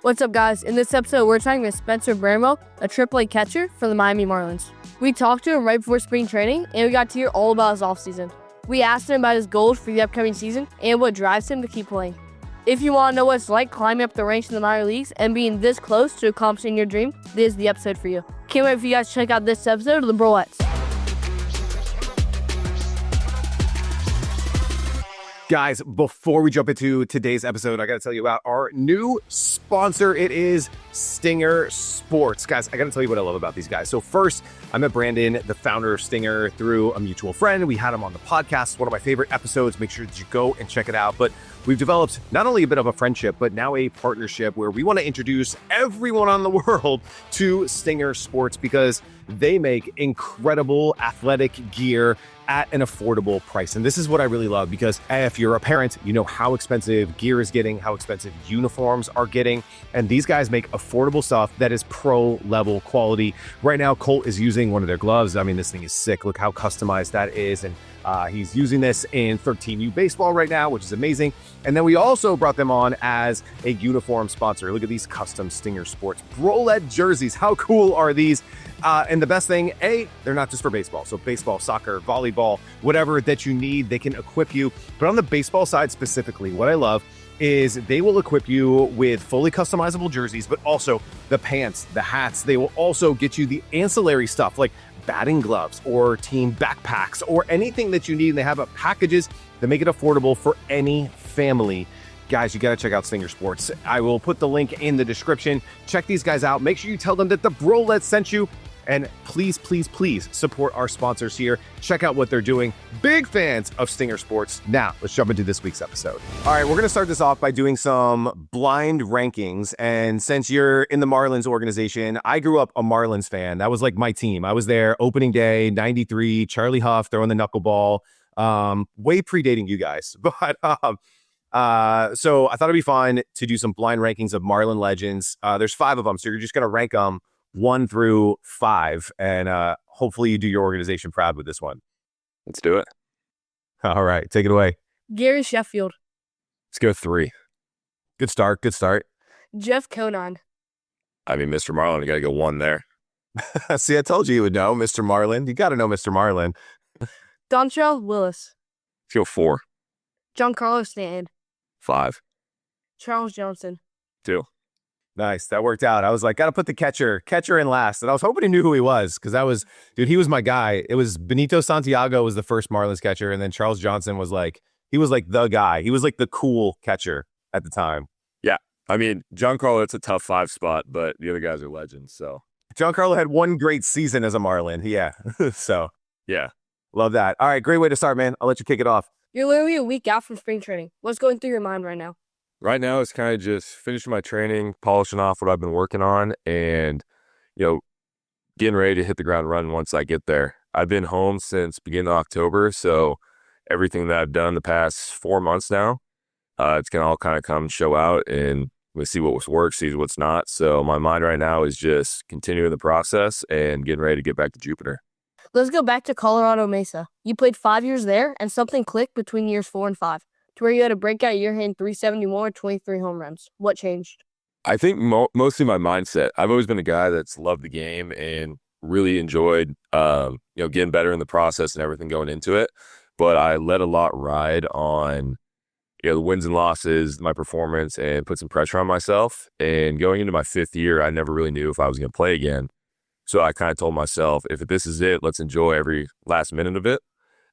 What's up, guys? In this episode, we're talking with Spencer Bramwell, a AAA catcher for the Miami Marlins. We talked to him right before spring training, and we got to hear all about his offseason. We asked him about his goals for the upcoming season and what drives him to keep playing. If you want to know what it's like climbing up the ranks in the minor leagues and being this close to accomplishing your dream, this is the episode for you. Can't wait for you guys to check out this episode of the Broettes. Guys, before we jump into today's episode, I got to tell you about our new sponsor. It is Stinger Sports. Guys, I got to tell you what I love about these guys. So first, I met Brandon, the founder of Stinger, through a mutual friend. We had him on the podcast, one of my favorite episodes. Make sure that you go and check it out. But we've developed not only a bit of a friendship, but now a partnership where we want to introduce everyone on the world to Stinger Sports because they make incredible athletic gear at an affordable price. And this is what I really love, because if you're a parent, you know how expensive gear is getting, how expensive uniforms are getting. And these guys make affordable stuff that is pro level quality. Right now, Colt is using one of their gloves. I mean, this thing is sick. Look how customized that is. And he's using this in 13U baseball right now, which is amazing. And then we also brought them on as a uniform sponsor. Look at these custom Stinger Sports Brolette jerseys. How cool are these? And the best thing, they're not just for baseball. So baseball, soccer, volleyball, whatever that you need, they can equip you. But on the baseball side specifically, what I love is they will equip you with fully customizable jerseys, but also the pants, the hats. They will also get you the ancillary stuff like batting gloves or team backpacks or anything that you need. And they have packages that make it affordable for any family. Guys, you got to check out Stinger Sports. I will put the link in the description. Check these guys out. Make sure you tell them that the Broettes sent you. And please, please, please support our sponsors here. Check out what they're doing. Big fans of Stinger Sports. Now, let's jump into this week's episode. All right, we're going to start this off by doing some blind rankings. And since you're in the Marlins organization, I grew up a Marlins fan. That was like my team. I was there opening day, 93, Charlie Huff throwing the knuckleball, way predating you guys. But so I thought it'd be fun to do some blind rankings of Marlin legends. There's 5 of them, so you're just going to rank them 1 through 5, and hopefully you do your organization proud with this one. Let's do it. All right, take it away. Gary Sheffield. Let's go 3. Good start. Jeff Conine. I mean, Mr. Marlin, you got to go 1 there. See, I told you would know Mr. Marlin. You got to know Mr. Marlin. Dontrell Willis. Let's go 4. Giancarlo Stanton. 5. Charles Johnson. 2. Nice. That worked out. I was like, got to put the catcher in last. And I was hoping he knew who he was, because he was my guy. It was Benito Santiago was the first Marlins catcher. And then Charles Johnson was like the guy. He was like the cool catcher at the time. Yeah. I mean, Giancarlo, it's a tough 5 spot, but the other guys are legends. So Giancarlo had one great season as a Marlin. Yeah. So yeah. Love that. All right. Great way to start, man. I'll let you kick it off. You're literally a week out from spring training. What's going through your mind right now? Right now, it's kind of just finishing my training, polishing off what I've been working on, and, getting ready to hit the ground running once I get there. I've been home since beginning of October, so everything that I've done the past 4 months now, it's going to all kind of come show out, and we'll see what works, see what's not. So my mind right now is just continuing the process and getting ready to get back to Jupiter. Let's go back to Colorado Mesa. You played 5 years there, and something clicked between years 4 and 5. To where you had a breakout year hitting 371 or 23 home runs. What changed? I think mostly my mindset. I've always been a guy that's loved the game and really enjoyed, getting better in the process and everything going into it. But I let a lot ride on, the wins and losses, my performance, and put some pressure on myself. And going into my 5th year, I never really knew if I was going to play again. So I kind of told myself, if this is it, let's enjoy every last minute of it.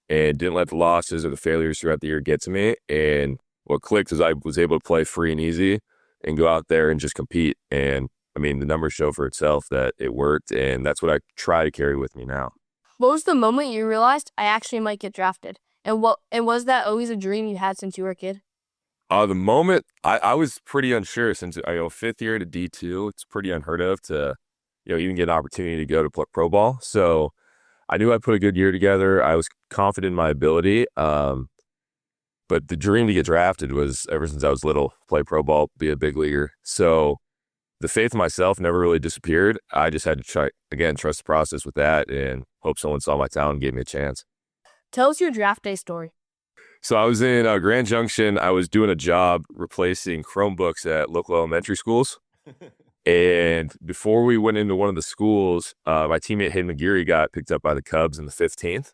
And didn't let the losses or the failures throughout the year get to me. And what clicked is I was able to play free and easy and go out there and just compete. And, I mean, the numbers show for itself that it worked, and that's what I try to carry with me now. What was the moment you realized I actually might get drafted? And was that always a dream you had since you were a kid? The moment, I was pretty unsure since, 5th year to D2, it's pretty unheard of to, even get an opportunity to go to pro ball. So I knew I put a good year together. I was confident in my ability. But the dream to get drafted was ever since I was little, play pro ball, be a big leaguer. So the faith in myself never really disappeared. I just had to trust the process with that and hope someone saw my talent and gave me a chance. Tell us your draft day story. So I was in Grand Junction. I was doing a job replacing Chromebooks at local elementary schools. And before we went into one of the schools, my teammate Hayden McGeary got picked up by the Cubs in the 15th.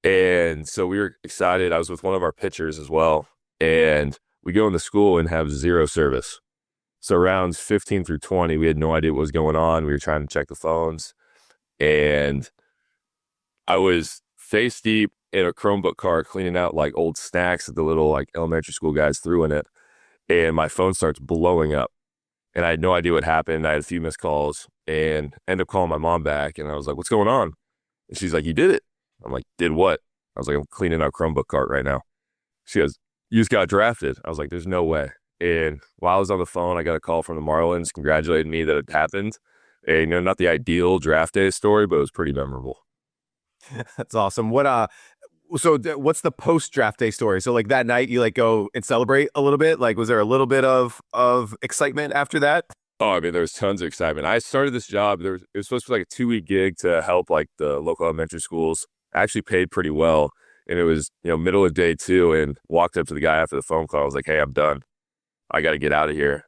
And so we were excited. I was with one of our pitchers as well. And we go in the school and have zero service. So rounds 15 through 20, we had no idea what was going on. We were trying to check the phones. And I was face deep in a Chromebook cart cleaning out like old snacks that the little like elementary school guys threw in it. And my phone starts blowing up. And I had no idea what happened. I had a few missed calls and ended up calling my mom back. And I was like, what's going on? And she's like, you did it. I'm like, did what? I was like, I'm cleaning out Chromebook cart right now. She goes, you just got drafted. I was like, there's no way. And while I was on the phone, I got a call from the Marlins congratulating me that it happened. And, you know, not the ideal draft day story, but it was pretty memorable. That's awesome. What's the post draft day story? So like that night you like go and celebrate a little bit? Like was there a little bit of excitement after that? Oh, I mean, there was tons of excitement. I started this job. It was supposed to be like a 2-week gig to help like the local elementary schools. I actually paid pretty well. And it was, you know, middle of day 2 and walked up to the guy after the phone call. I was like, hey, I'm done. I got to get out of here.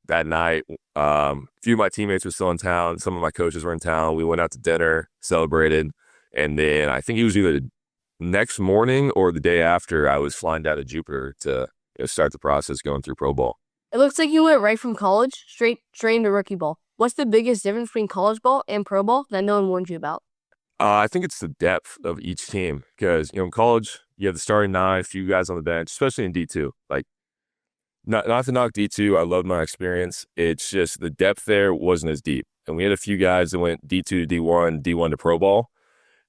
That night, a few of my teammates were still in town. Some of my coaches were in town. We went out to dinner, celebrated. And then I think it was either the next morning or the day after I was flying down to Jupiter to start the process going through pro ball. It looks like you went right from college straight into rookie ball. What's the biggest difference between college ball and pro ball that no one warned you about? I think it's the depth of each team because, you know, in college, you have the starting 9, a few guys on the bench, especially in D2. Like, not to knock D2, I loved my experience. It's just the depth there wasn't as deep. And we had a few guys that went D2 to D1, D1 to pro ball.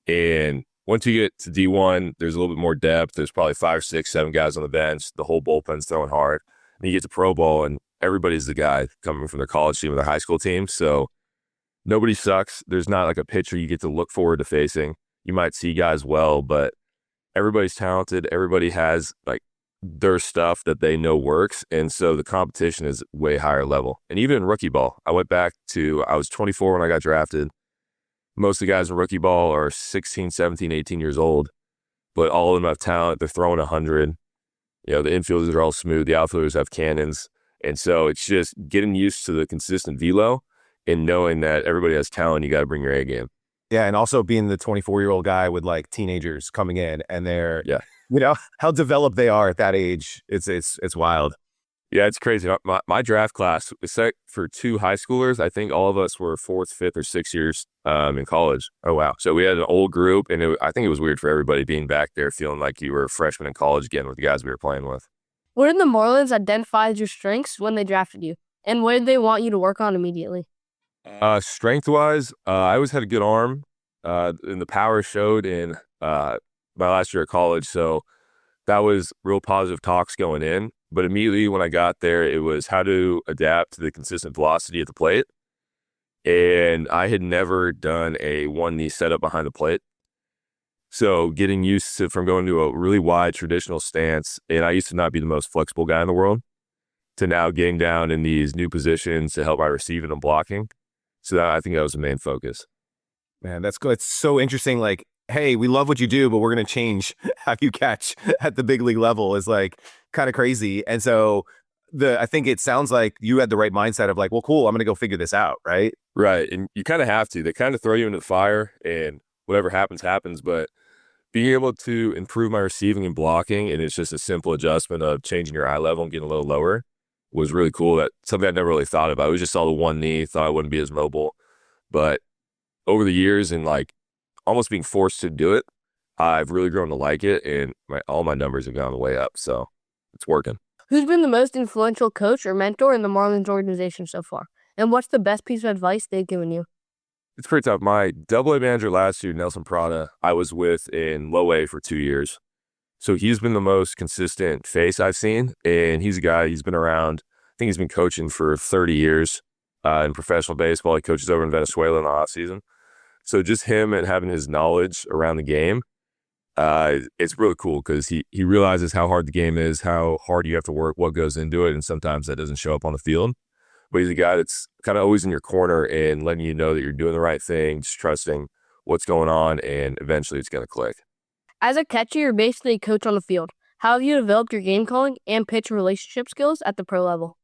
And once you get to D1, there's a little bit more depth. There's probably 5, 6, 7 guys on the bench. The whole bullpen's throwing hard. And you get to pro ball, and everybody's the guy coming from their college team or their high school team. So nobody sucks. There's not like a pitcher you get to look forward to facing. You might see guys well, but everybody's talented. Everybody has like their stuff that they know works. And so the competition is way higher level. And even in rookie ball, I was 24 when I got drafted. Most of the guys in rookie ball are 16, 17, 18 years old, but all of them have talent. They're throwing 100. You know, the infielders are all smooth. The outfielders have cannons. And so it's just getting used to the consistent velo and knowing that everybody has talent. You got to bring your A game. Yeah. And also being the 24-year-old guy with like teenagers coming in and they're, you know, how developed they are at that age. It's wild. Yeah, it's crazy. My draft class, except for 2 high schoolers, I think all of us were 4th, 5th, or 6th years in college. Oh, wow. So we had an old group, and I think it was weird for everybody being back there feeling like you were a freshman in college again with the guys we were playing with. What did the Marlins identify as your strengths when they drafted you? And what did they want you to work on immediately? Strength-wise, I always had a good arm, and the power showed in my last year of college. So that was real positive talks going in. But immediately when I got there, it was how to adapt to the consistent velocity at the plate. And I had never done a one-knee setup behind the plate. So getting used to from going to a really wide traditional stance, and I used to not be the most flexible guy in the world, to now getting down in these new positions to help my receiving and blocking. So I think that was the main focus. Man, that's good. It's so interesting. Like, hey, we love what you do, but we're going to change how you catch at the big league level is like kind of crazy. And so I think it sounds like you had the right mindset of like, well, cool, I'm going to go figure this out. Right. Right. And you kind of have to. They kind of throw you into the fire and whatever happens, happens. But being able to improve my receiving and blocking, and it's just a simple adjustment of changing your eye level and getting a little lower, was really cool. That's something I never really thought about. I was just saw the one knee, thought I wouldn't be as mobile. But over the years and like almost being forced to do it, I've really grown to like it, and all my numbers have gone way up. So it's working. Who's been the most influential coach or mentor in the Marlins organization so far? And what's the best piece of advice they've given you? It's pretty tough. My AA manager last year, Nelson Prada, I was with in low A for 2 years. So he's been the most consistent face I've seen. And he's a guy, he's been around, I think he's been coaching for 30 years in professional baseball. He coaches over in Venezuela in the offseason. So just him and having his knowledge around the game, it's really cool because he realizes how hard the game is, how hard you have to work, what goes into it. And sometimes that doesn't show up on the field. But he's a guy that's kind of always in your corner and letting you know that you're doing the right thing, just trusting what's going on, and eventually it's going to click. As a catcher, you're basically a coach on the field. How have you developed your game calling and pitch relationship skills at the pro level?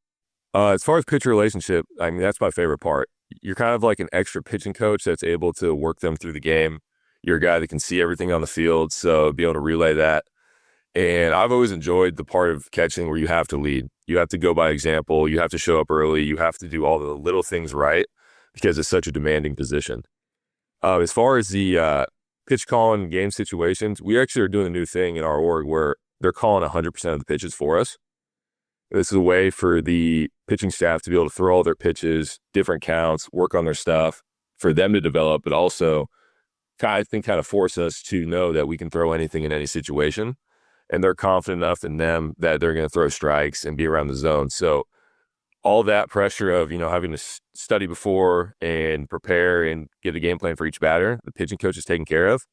As far as pitcher relationship, I mean, that's my favorite part. You're kind of like an extra pitching coach that's able to work them through the game. You're a guy that can see everything on the field, so be able to relay that. And I've always enjoyed the part of catching where you have to lead. You have to go by example. You have to show up early. You have to do all the little things right because it's such a demanding position. As far as the pitch calling game situations, we actually are doing a new thing in our org where they're calling 100% of the pitches for us. This is a way for the pitching staff to be able to throw all their pitches, different counts, work on their stuff, for them to develop, but also kind of force us to know that we can throw anything in any situation. And they're confident enough in them that they're going to throw strikes and be around the zone. So all that pressure of, having to study before and prepare and get a game plan for each batter, the pitching coach is taken care of.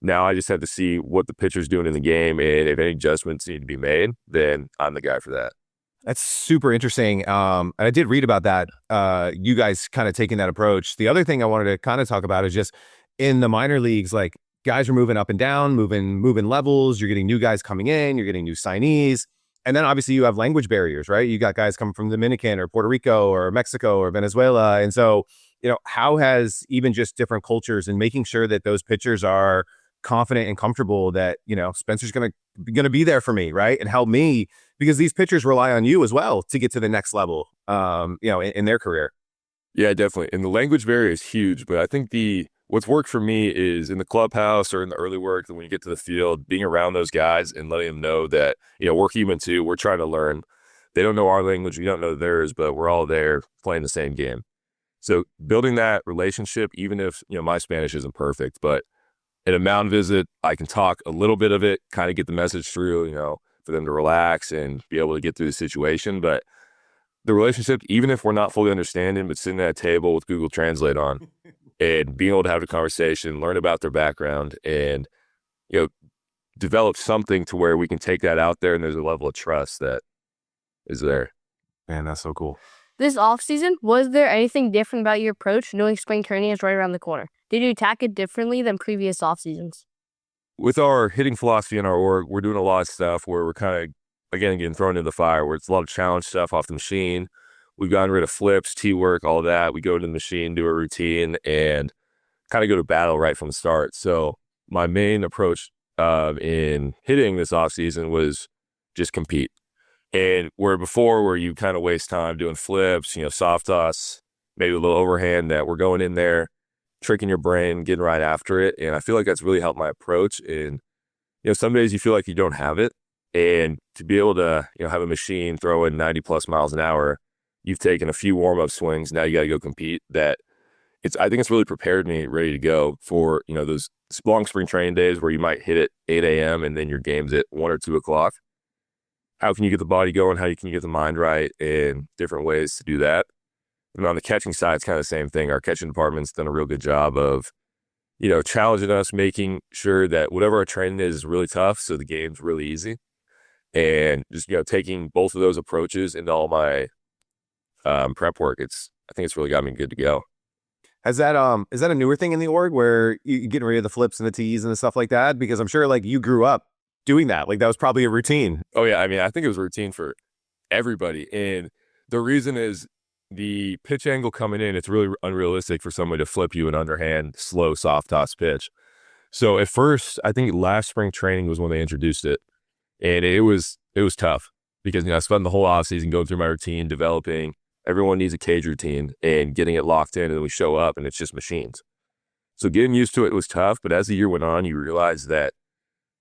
Now I just have to see what the pitcher's doing in the game, and if any adjustments need to be made, then I'm the guy for that. That's super interesting. And I did read about that. You guys kind of taking that approach. The other thing I wanted to kind of talk about is just in the minor leagues, like guys are moving up and down, moving levels. You're getting new guys coming in. You're getting new signees. And then obviously you have language barriers, right? You got guys coming from Dominican or Puerto Rico or Mexico or Venezuela. And so, how has even just different cultures and making sure that those pitchers are confident and comfortable that, Spencer's going to be there for me, right? And help me, because these pitchers rely on you as well to get to the next level, in their career. Yeah, definitely. And the language barrier is huge, but I think what's worked for me is in the clubhouse or in the early work, that when you get to the field, being around those guys and letting them know that, we're human too. We're trying to learn. They don't know our language. We don't know theirs, but we're all there playing the same game. So building that relationship, even if, my Spanish isn't perfect, but at a mound visit, I can talk a little bit of it, kind of get the message through, for them to relax and be able to get through the situation. But the relationship, even if we're not fully understanding, but sitting at a table with Google Translate on and being able to have a conversation, learn about their background, and, develop something to where we can take that out there and there's a level of trust that is there. Man, that's so cool. This offseason, was there anything different about your approach knowing spring training is right around the corner? Did you attack it differently than previous offseasons? With our hitting philosophy in our org, we're doing a lot of stuff where we're kind of, again, getting thrown into the fire, where it's a lot of challenge stuff off the machine. We've gotten rid of flips, T-work, all that. We go to the machine, do a routine, and kind of go to battle right from the start. So my main approach in hitting this offseason was just compete. And where before, where you kind of waste time doing flips, soft toss, maybe a little overhand, that we're going in there, tricking your brain, getting right after it. And I feel like that's really helped my approach. And, some days you feel like you don't have it. And to be able to, have a machine throw in 90 plus miles an hour, you've taken a few warm-up swings. Now you got to go compete. I think it's really prepared me ready to go for, those long spring training days where you might hit at 8 a.m. and then your game's at 1 or 2 o'clock. How can you get the body going? How can you get the mind right, and different ways to do that? And on the catching side, it's kind of the same thing. Our catching department's done a real good job of, challenging us, making sure that whatever our training is really tough, so the game's really easy. And just, taking both of those approaches into all my prep work, I think it's really got me good to go. Is that a newer thing in the org where you getting rid of the flips and the tees and the stuff like that? Because I'm sure like you grew up doing that. Like that was probably a routine. Oh yeah. I mean, I think it was a routine for everybody. And the reason is the pitch angle coming in, it's really unrealistic for somebody to flip you an underhand, slow, soft toss pitch. So at first, I think last spring training was when they introduced it. And it was tough because, I spent the whole offseason going through my routine, developing. Everyone needs a cage routine and getting it locked in, and then we show up and it's just machines. So getting used to it was tough, but as the year went on, you realize that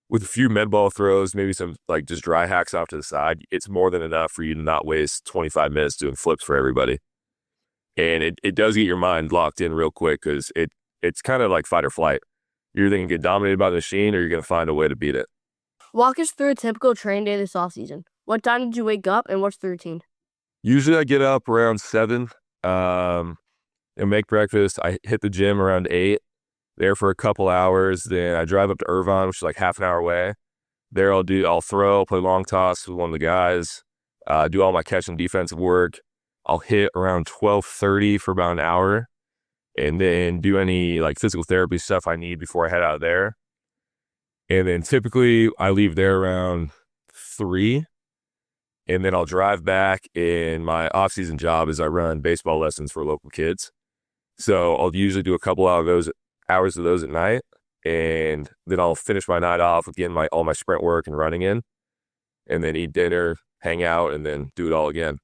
with a few med ball throws, maybe some like just dry hacks off to the side, it's more than enough for you to not waste 25 minutes doing flips for everybody. And it does get your mind locked in real quick because it's kind of like fight or flight. You're either going to get dominated by the machine or you're going to find a way to beat it. Walk us through a typical training day this offseason. What time did you wake up and what's the routine? Usually I get up around 7 and make breakfast. I hit the gym around 8, there for a couple hours. Then I drive up to Irvine, which is like half an hour away. There I'll throw, play long toss with one of the guys, do all my catch and defensive work. I'll hit around 12:30 for about an hour and then do any like physical therapy stuff I need before I head out of there. And then typically I leave there around 3. and then I'll drive back. And my off-season job is I run baseball lessons for local kids. So I'll usually do a couple of those hours of those at night, and then I'll finish my night off with getting all my sprint work and running in, and then eat dinner, hang out, and then do it all again.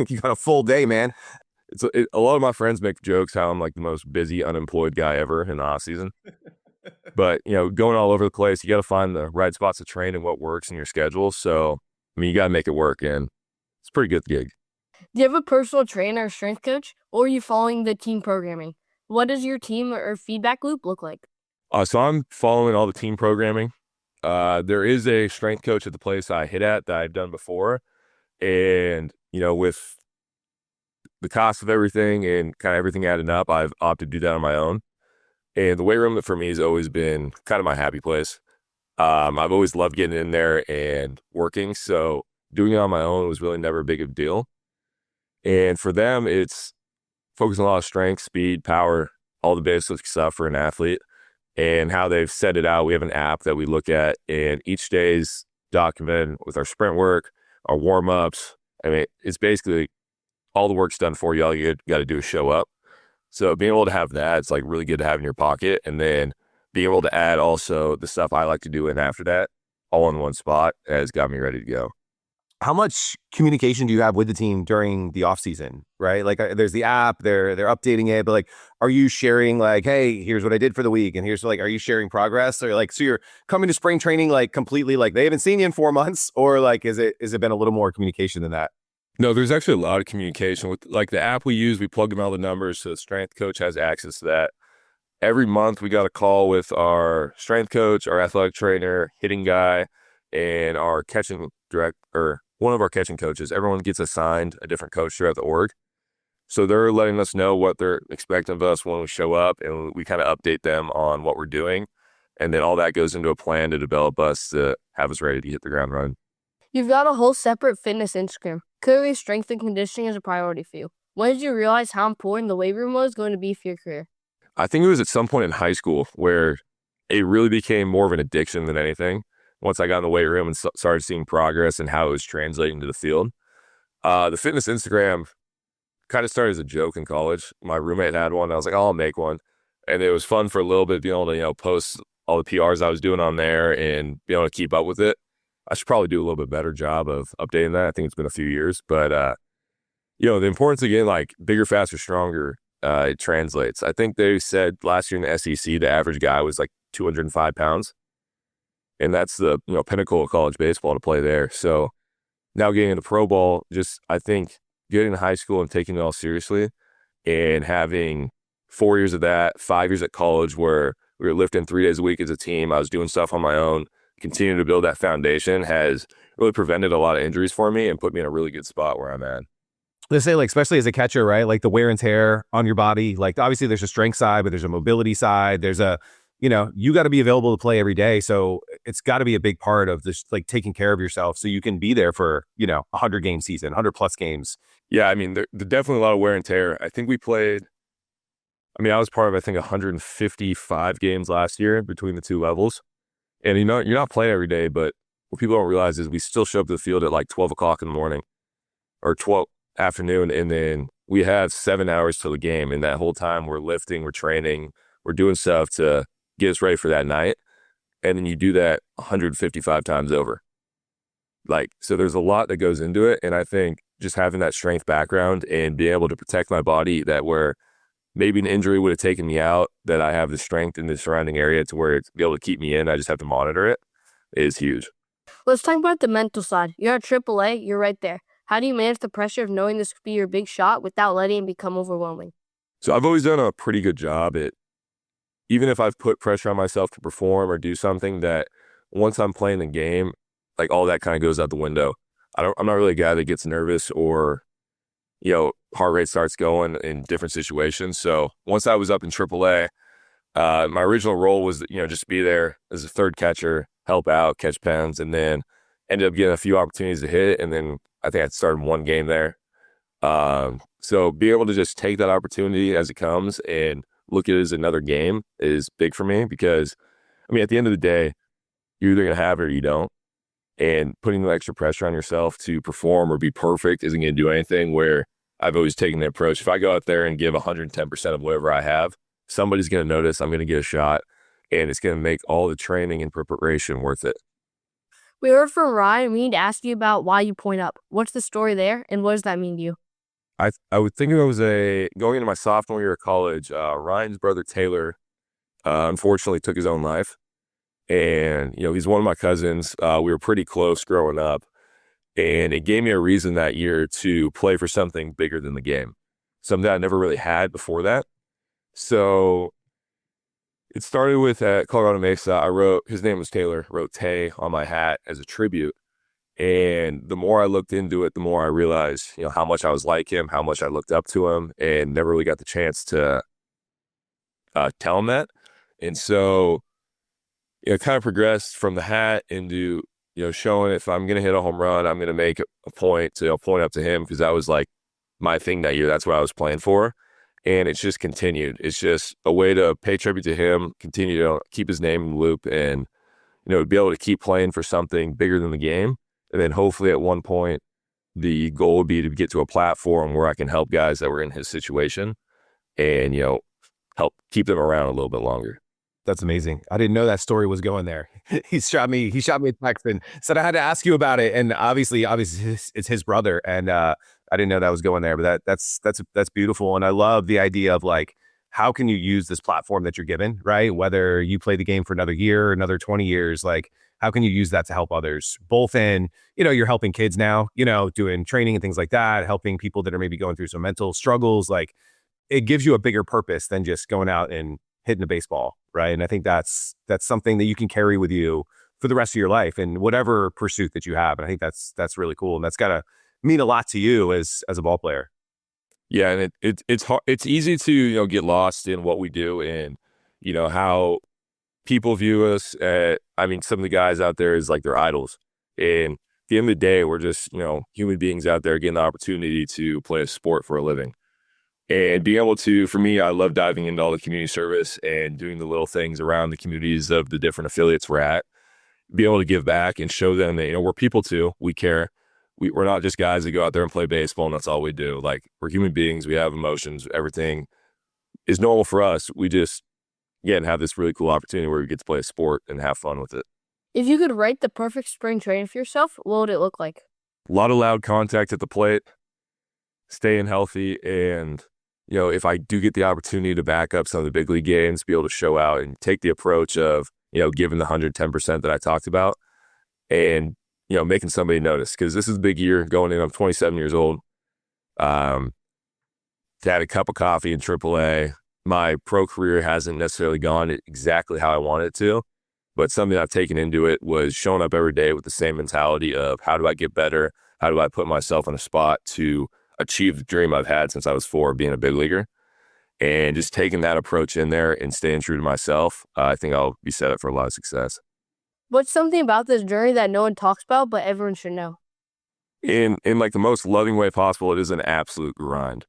You got a full day, man. A lot of my friends make jokes how I'm like the most busy, unemployed guy ever in the off season. But, going all over the place, you got to find the right spots to train and what works in your schedule. So, you got to make it work, and it's a pretty good gig. Do you have a personal trainer or strength coach, or are you following the team programming? What does your team or feedback loop look like? So I'm following all the team programming. There is a strength coach at the place I hit at that I've done before. And, with the cost of everything and kind of everything adding up, I've opted to do that on my own. And the weight room for me has always been kind of my happy place. I've always loved getting in there and working. So doing it on my own was really never a big of a deal. And for them, it's focusing on a lot of strength, speed, power, all the basic stuff for an athlete. And how they've set it out, we have an app that we look at, and each day is documented with our sprint work, our warm-ups. It's basically all the work's done for you. All you got to do is show up. So being able to have that, it's like really good to have in your pocket. And then being able to add also the stuff I like to do in after that, all in one spot, has got me ready to go. How much communication do you have with the team during the off season, right? Like there's the app, they're updating it, but like, are you sharing like, hey, here's what I did for the week, and here's are you sharing progress, or like, so you're coming to spring training like completely like they haven't seen you in 4 months, or like is it been a little more communication than that? No, there's actually a lot of communication with like the app we use. We plug in all the numbers, so the strength coach has access to that. Every month we got a call with our strength coach, our athletic trainer, hitting guy, and our catching director. One of our catching coaches. Everyone gets assigned a different coach throughout the org. So they're letting us know what they're expecting of us when we show up, and we kind of update them on what we're doing. And then all that goes into a plan to develop us to have us ready to hit the ground running. You've got a whole separate fitness Instagram. Clearly, strength and conditioning is a priority for you. When did you realize how important the weight room was going to be for your career? I think it was at some point in high school where it really became more of an addiction than anything. Once I got in the weight room and started seeing progress and how it was translating to the field. The fitness Instagram kind of started as a joke in college. My roommate had one. I was like, oh, I'll make one. And it was fun for a little bit being able to, post all the PRs I was doing on there and be able to keep up with it. I should probably do a little bit better job of updating that. I think it's been a few years. But, the importance, again, like bigger, faster, stronger, it translates. I think they said last year in the SEC, the average guy was like 205 pounds. And that's the pinnacle of college baseball to play there. So now getting into pro ball, I think getting to high school and taking it all seriously and having 4 years of that, 5 years at college where we were lifting 3 days a week as a team. I was doing stuff on my own, continuing to build that foundation has really prevented a lot of injuries for me and put me in a really good spot where I'm at. Let's say, like, especially as a catcher, right? Like the wear and tear on your body, like obviously there's a strength side, but there's a mobility side. There's you got to be available to play every day. So it's got to be a big part of this, like taking care of yourself so you can be there for, 100 game season, 100 plus games. Yeah. There's definitely a lot of wear and tear. I think we played, I was part of, 155 games last year between the two levels. And, you're not playing every day, but what people don't realize is we still show up to the field at like 12 o'clock in the morning or 12 afternoon. And then we have 7 hours till the game. And that whole time we're lifting, we're training, we're doing stuff to get us ready for that night. And then you do that 155 times over. So there's a lot that goes into it. And I think just having that strength background and being able to protect my body, that where maybe an injury would have taken me out, that I have the strength in the surrounding area to where it's be able to keep me in. I just have to monitor it, is huge. Let's talk about the mental side. You're at AAA, you're right there. How do you manage the pressure of knowing this could be your big shot without letting it become overwhelming? So I've always done a pretty good job at, even if I've put pressure on myself to perform or do something, that once I'm playing the game, like all that kind of goes out the window. I'm not really a guy that gets nervous or, heart rate starts going in different situations. So once I was up in AAA, my original role was, just be there as a third catcher, help out, catch pens, and then ended up getting a few opportunities to hit. And then I think I started one game there. So being able to just take that opportunity as it comes and look at it as another game is big for me because, at the end of the day, you're either going to have it or you don't. and putting the extra pressure on yourself to perform or be perfect isn't going to do anything. Where I've always taken the approach, if I go out there and give 110% of whatever I have, somebody's going to notice, I'm going to get a shot, and it's going to make all the training and preparation worth it. We heard from Ryan. We need to ask you about why you point up. What's the story there, and what does that mean to you? I would think it was going into my sophomore year of college. Ryan's brother Taylor, unfortunately, took his own life, and he's one of my cousins. We were pretty close growing up, and it gave me a reason that year to play for something bigger than the game, something that I never really had before that. So it started with at Colorado Mesa. I wrote, his name was Taylor, wrote Tay on my hat as a tribute. And the more I looked into it, the more I realized, how much I was like him, how much I looked up to him, and never really got the chance to tell him that. And so it kind of progressed from the hat into, showing if I'm going to hit a home run, I'm going to make a point to point up to him, because that was like my thing that year. That's what I was playing for. And it's just continued. It's just a way to pay tribute to him, continue to keep his name in the loop, and, be able to keep playing for something bigger than the game. And then hopefully at one point, the goal would be to get to a platform where I can help guys that were in his situation and, help keep them around a little bit longer. That's amazing. I didn't know that story was going there. He shot me a text and said I had to ask you about it. And obviously it's his brother. And I didn't know that was going there, but that's beautiful. And I love the idea of like, how can you use this platform that you're given, right? Whether you play the game for another year, another 20 years, like, how can you use that to help others? Both in, you're helping kids now, doing training and things like that, helping people that are maybe going through some mental struggles. Like, it gives you a bigger purpose than just going out and hitting a baseball, right? And I think that's something that you can carry with you for the rest of your life and whatever pursuit that you have. And I think that's really cool. And that's got to mean a lot to you as a ball player. Yeah, and it's hard. It's easy to get lost in what we do and how people view us. Some of the guys out there is like their idols, and at the end of the day, we're just human beings out there getting the opportunity to play a sport for a living. And being able to, for me, I love diving into all the community service and doing the little things around the communities of the different affiliates we're at. Be able to give back and show them that we're people too. We care. We're not just guys that go out there and play baseball and that's all we do. Like, we're human beings. We have emotions. Everything is normal for us. We just, again, have this really cool opportunity where we get to play a sport and have fun with it. If you could write the perfect spring training for yourself, what would it look like? A lot of loud contact at the plate, staying healthy, and, if I do get the opportunity to back up some of the big league games, be able to show out and take the approach of, giving the 110% that I talked about and, making somebody notice, because this is a big year going in. I'm 27 years old. Had a cup of coffee in AAA. My pro career hasn't necessarily gone exactly how I wanted it to, but something I've taken into it was showing up every day with the same mentality of how do I get better? How do I put myself in a spot to achieve the dream I've had since I was 4, being a big leaguer? And just taking that approach in there and staying true to myself, I think I'll be set up for a lot of success. What's something about this journey that no one talks about, but everyone should know? In like the most loving way possible, it is an absolute grind.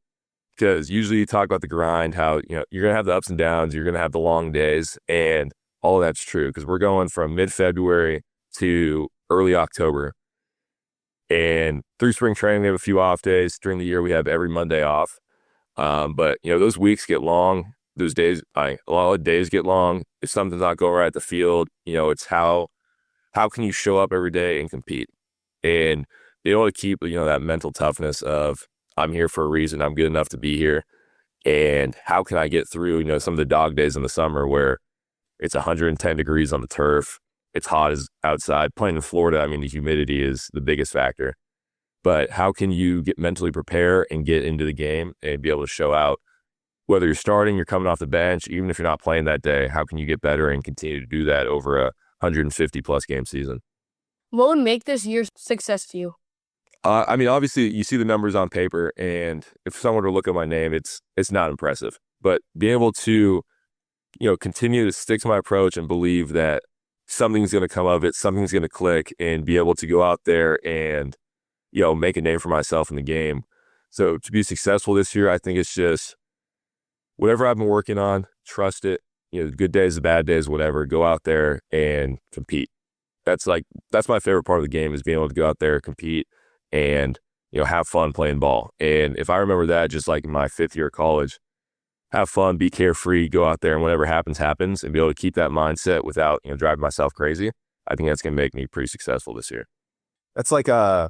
Because usually you talk about the grind, how, you're going to have the ups and downs, you're going to have the long days, and all of that's true. Because we're going from mid-February to early October. And through spring training, we have a few off days. During the year, we have every Monday off. But, those weeks get long. Those days, a lot of days get long. If something's not going right at the field, it's how can you show up every day and compete? And be able to keep, that mental toughness of, I'm here for a reason. I'm good enough to be here. And how can I get through, some of the dog days in the summer where it's 110 degrees on the turf. It's hot as outside. Playing in Florida, the humidity is the biggest factor. But how can you get mentally prepare and get into the game and be able to show out? Whether you're starting, you're coming off the bench, even if you're not playing that day, how can you get better and continue to do that over a 150-plus game season? What would make this year's success to you? Obviously, you see the numbers on paper, and if someone were to look at my name, it's not impressive. But being able to, continue to stick to my approach and believe that something's going to come of it, something's going to click, and be able to go out there and, make a name for myself in the game. So to be successful this year, I think it's just whatever I've been working on, trust it. The good days, the bad days, whatever, go out there and compete. that's my favorite part of the game, is being able to go out there, compete, and have fun playing ball. And if I remember that, just like in my 5th year of college, have fun, be carefree, go out there, and whatever happens, happens, and be able to keep that mindset without driving myself crazy. I think that's going to make me pretty successful this year. That's like the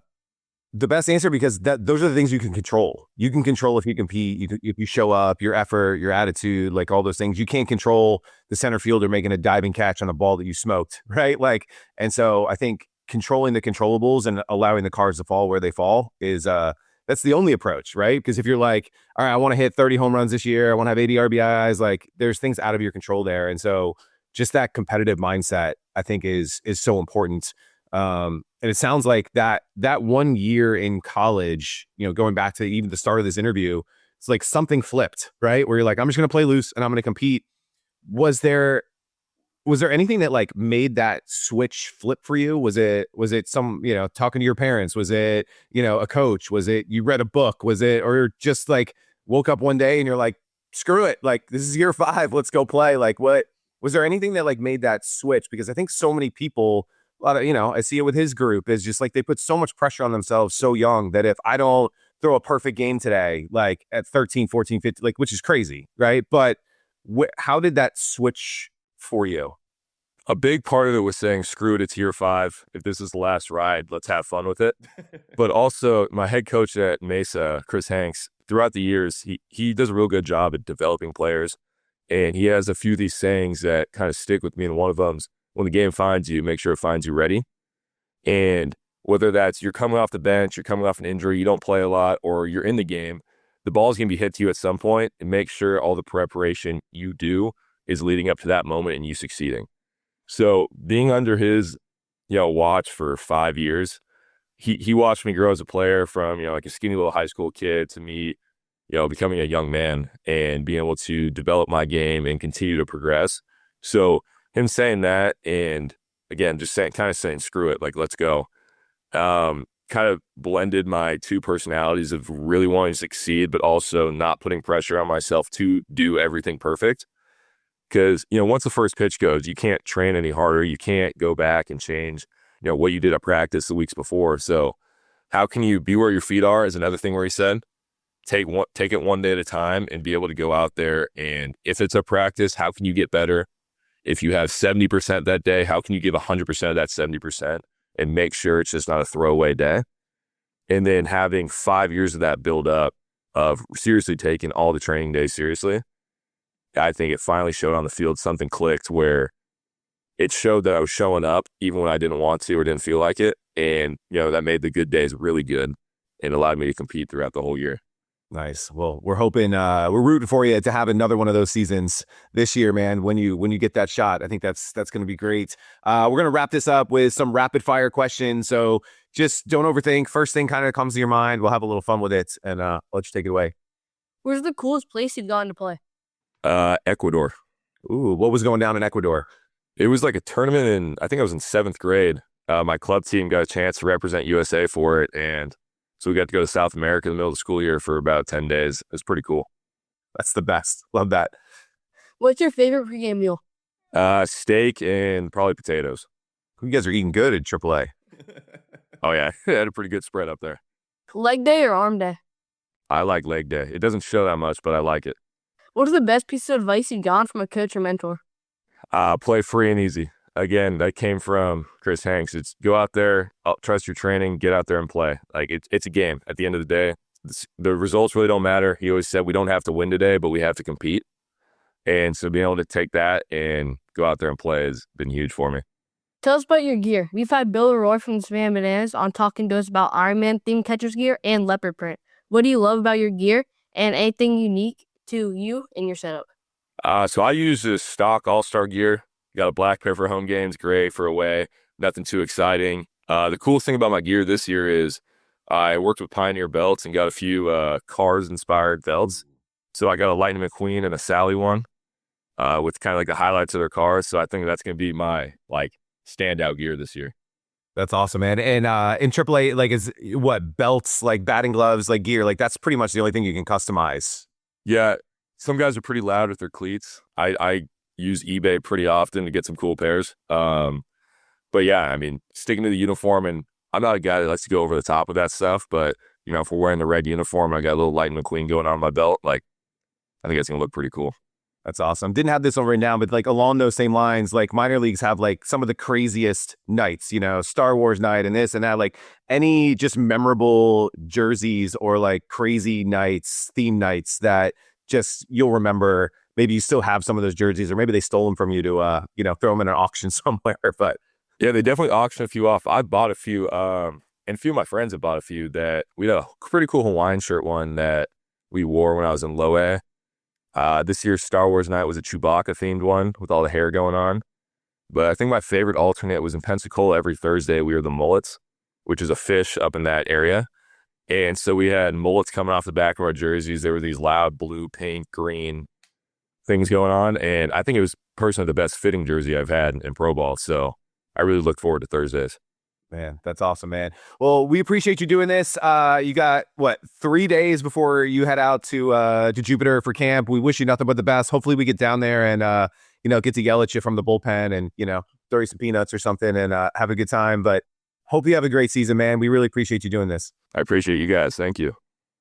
best answer, because those are the things you can control. You can control if you compete, if you show up, your effort, your attitude, like all those things. You can't control the center fielder making a diving catch on a ball that you smoked, right? And so I think controlling the controllables and allowing the cards to fall where they fall is that's the only approach, right? Because if you're like, all right, I want to hit 30 home runs this year, I want to have 80 RBIs, like there's things out of your control there. And so just that competitive mindset, I think is so important. And it sounds like that 1 year in college, going back to even the start of this interview, it's like something flipped, right? Where you're like, I'm just going to play loose and I'm going to compete. Was there anything that like made that switch flip for you? Was it some, talking to your parents? Was it, a coach? Was it you read a book? Was it, or just like woke up one day and you're like, screw it, like this is year 5, let's go play? Like, what was there anything that like made that switch? Because I think so many people, a lot of, I see it with his group, is just like they put so much pressure on themselves so young that if I don't throw a perfect game today, like at 13, 14, 15, like, which is crazy, right? But how did that switch for you? A big part of it was saying, screw it, it's year 5. If this is the last ride, let's have fun with it. But also my head coach at Mesa, Chris Hanks, throughout the years, he does a real good job at developing players. And he has a few of these sayings that kind of stick with me. And one of them's, when the game finds you, make sure it finds you ready. And whether that's you're coming off the bench, you're coming off an injury, you don't play a lot, or you're in the game, the ball's going to be hit to you at some point, and make sure all the preparation you do is leading up to that moment and you succeeding. So being under his, watch for 5 years, he watched me grow as a player from, like a skinny little high school kid to me, becoming a young man and being able to develop my game and continue to progress. So him saying that, and again, just kind of saying, screw it, like, let's go, kind of blended my two personalities of really wanting to succeed, but also not putting pressure on myself to do everything perfect. Because, once the first pitch goes, you can't train any harder. You can't go back and change, what you did at practice the weeks before. So how can you be where your feet are is another thing where he said, take it one day at a time and be able to go out there. And if it's a practice, how can you get better? If you have 70% that day, how can you give 100% of that 70% and make sure it's just not a throwaway day? And then having 5 years of that build up of seriously taking all the training days seriously, I think it finally showed on the field. Something clicked where it showed that I was showing up even when I didn't want to or didn't feel like it. And, that made the good days really good and allowed me to compete throughout the whole year. Nice. Well, we're hoping, we're rooting for you to have another one of those seasons this year, man. When you get that shot, I think that's going to be great. We're going to wrap this up with some rapid fire questions. So just don't overthink. First thing kind of comes to your mind. We'll have a little fun with it, and I'll let you take it away. Where's the coolest place you've gone to play? Ecuador. Ooh, what was going down in Ecuador? It was like a tournament I think I was in 7th grade. My club team got a chance to represent USA for it, and so we got to go to South America in the middle of the school year for about 10 days. It was pretty cool. That's the best. Love that. What's your favorite pregame meal? Steak and probably potatoes. You guys are eating good at AAA. Oh, yeah. I had a pretty good spread up there. Leg day or arm day? I like leg day. It doesn't show that much, but I like it. What is the best piece of advice you've gotten from a coach or mentor? Play free and easy. Again, that came from Chris Hanks. It's go out there, trust your training, get out there and play. Like it's a game. At the end of the day, the results really don't matter. He always said we don't have to win today, but we have to compete. And so being able to take that and go out there and play has been huge for me. Tell us about your gear. We've had Bill Roy from the Savannah Bananas on talking to us about Iron Man themed catcher's gear and leopard print. What do you love about your gear and anything unique to you and your setup? So I use this stock all-star gear. Got a black pair for home games, gray for away. Nothing too exciting. The coolest thing about my gear this year is I worked with Pioneer belts and got a few Cars-inspired belts. So I got a Lightning McQueen and a Sally one with kind of like the highlights of their cars. So I think that's going to be my standout gear this year. That's awesome, man. And in AAA, is what belts, batting gloves, gear, that's pretty much the only thing you can customize. Yeah, some guys are pretty loud with their cleats. I use eBay pretty often to get some cool pairs. But yeah, I mean, sticking to the uniform, and I'm not a guy that likes to go over the top with that stuff, but if we're wearing the red uniform, I got a little Lightning McQueen going on my belt, like, I think it's going to look pretty cool. That's awesome. Didn't have this one written down, but like along those same lines, like minor leagues have like some of the craziest nights, Star Wars night and this and that, like any just memorable jerseys or like crazy nights, theme nights that just you'll remember. Maybe you still have some of those jerseys, or maybe they stole them from you to, throw them in an auction somewhere. But yeah, they definitely auctioned a few off. I bought a few, and a few of my friends have bought a few that we had a pretty cool Hawaiian shirt one that we wore when I was in low A. This year's Star Wars night was a Chewbacca themed one with all the hair going on. But I think my favorite alternate was in Pensacola. Every Thursday we were the Mullets, which is a fish up in that area. And so we had mullets coming off the back of our jerseys. There were these loud blue, pink, green things going on. And I think it was personally the best fitting jersey I've had in pro ball. So I really look forward to Thursdays. Man, that's awesome, man. Well, we appreciate you doing this. You got 3 days before you head out to Jupiter for camp. We wish you nothing but the best. Hopefully we get down there and get to yell at you from the bullpen and throw you some peanuts or something and have a good time. But hope you have a great season, man. We really appreciate you doing this. I appreciate you guys. Thank you.